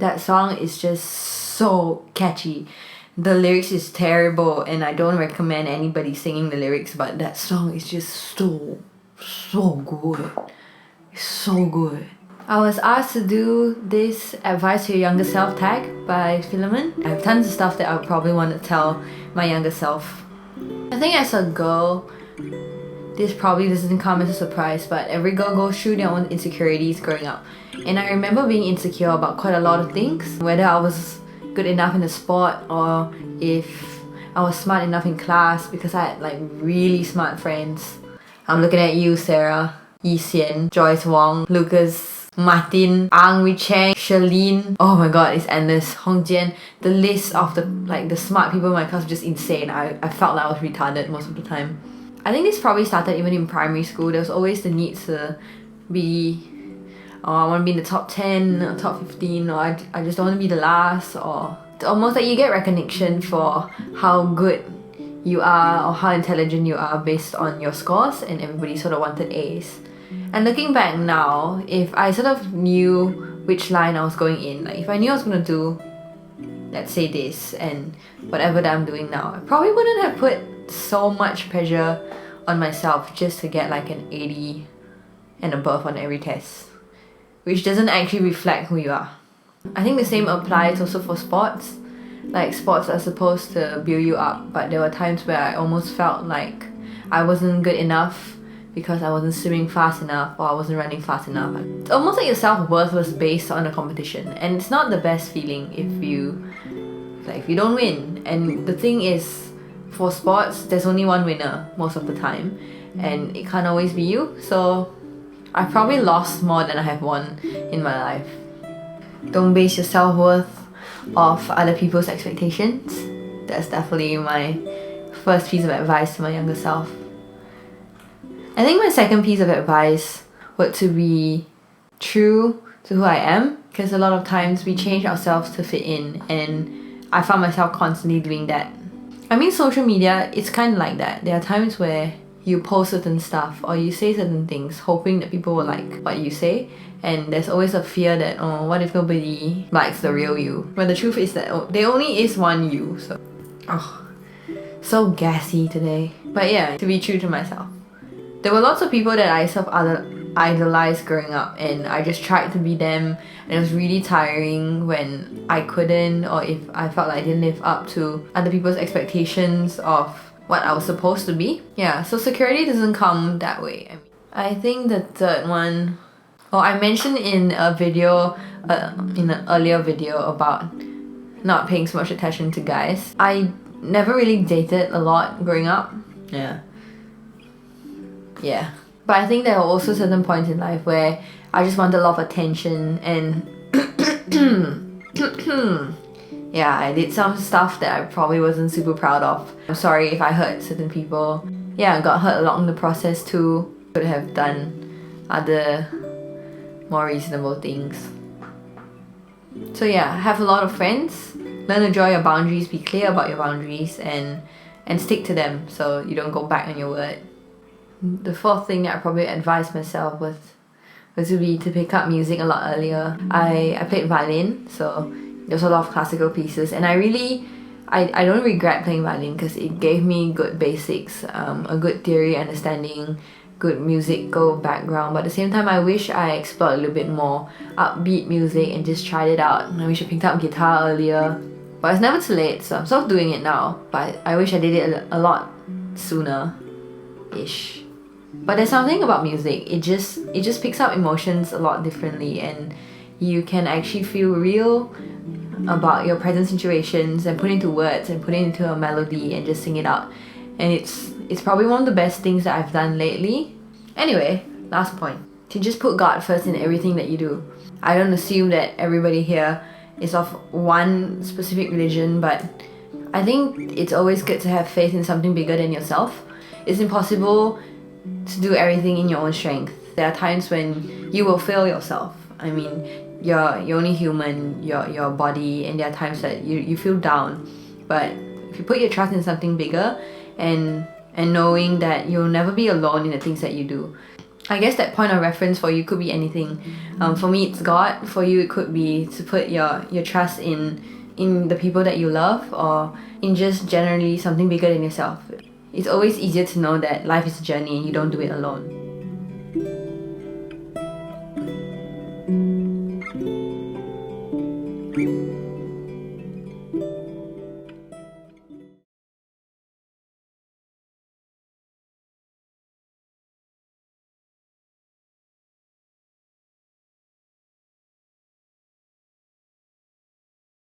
That song is just so catchy. The lyrics is terrible and I don't recommend anybody singing the lyrics, but that song is just so good. It's so good. I was asked to do this advice to your younger self tag by Philemon. I have tons of stuff that I would probably want to tell my younger self. I think as a girl, this probably doesn't come as a surprise, but every girl goes through their own insecurities growing up. And I remember being insecure about quite a lot of things, whether I was good enough in a sport or if I was smart enough in class, because I had like really smart friends. I'm looking at you, Sarah, Yi Xian, Joyce Wong, Lucas, Martin, Ang Wei Cheng, Charlene. Oh my god, it's endless. Hong Jian. The list of the smart people in my class was just insane. I felt like I was retarded most of the time. I think this probably started even in primary school. There was always the need to be, oh, I want to be in the top 10 or top 15, or I just don't want to be the last, or it's almost like you get recognition for how good you are or how intelligent you are based on your scores, and everybody sort of wanted A's. And looking back now, if I sort of knew which line I was going in, like if I knew I was going to do, let's say this, and whatever that I'm doing now, I probably wouldn't have put so much pressure on myself just to get like an 80 and above on every test, which doesn't actually reflect who you are. I think the same applies also for sports. Like sports are supposed to build you up, but there were times where I almost felt like I wasn't good enough because I wasn't swimming fast enough or I wasn't running fast enough. It's almost like your self-worth was based on a competition, and it's not the best feeling if you don't win. And the thing is, for sports, there's only one winner most of the time, and it can't always be you. So I've probably lost more than I have won in my life. Don't base your self-worth off other people's expectations. That's definitely my first piece of advice to my younger self. I think my second piece of advice would to be true to who I am, because a lot of times we change ourselves to fit in, and I found myself constantly doing that. I mean, social media, it's kind of like that. There are times where you post certain stuff or you say certain things hoping that people will like what you say, and there's always a fear that, oh, what if nobody likes the real you? But the truth is that there only is one you. So gassy today. But yeah, to be true to myself. There were lots of people that I idolized growing up, and I just tried to be them, and it was really tiring when I couldn't, or if I felt like I didn't live up to other people's expectations of what I was supposed to be. Yeah, so security doesn't come that way. I think the third one, I mentioned in a video, in an earlier video about not paying so much attention to guys. I never really dated a lot growing up. Yeah. But I think there are also certain points in life where I just wanted a lot of attention, and yeah, I did some stuff that I probably wasn't super proud of. I'm sorry if I hurt certain people. Yeah, I got hurt along the process too. Could have done other more reasonable things. So yeah, have a lot of friends, learn to draw your boundaries, be clear about your boundaries, and stick to them so you don't go back on your word. The fourth thing that I probably advised myself was to be to pick up music a lot earlier. I played violin, so there's a lot of classical pieces, and I don't regret playing violin because it gave me good basics, a good theory understanding, good musical background, but at the same time I wish I explored a little bit more upbeat music and just tried it out. I wish I picked up guitar earlier, but it's never too late, so I'm sort of doing it now, but I wish I did it a lot sooner-ish. But there's something about music, it just picks up emotions a lot differently, and you can actually feel real about your present situations and put into words and put it into a melody and just sing it out. And it's probably one of the best things that I've done lately. Anyway, last point. To just put God first in everything that you do. I don't assume that everybody here is of one specific religion, but I think it's always good to have faith in something bigger than yourself. It's impossible to do everything in your own strength. There are times when you will fail yourself. I mean, you're only human, your body, and there are times that you feel down. But if you put your trust in something bigger and knowing that you'll never be alone in the things that you do, I guess that point of reference for you could be anything. For me, it's God. For you, it could be to put your trust in the people that you love, or in just generally something bigger than yourself. It's always easier to know that life is a journey and you don't do it alone.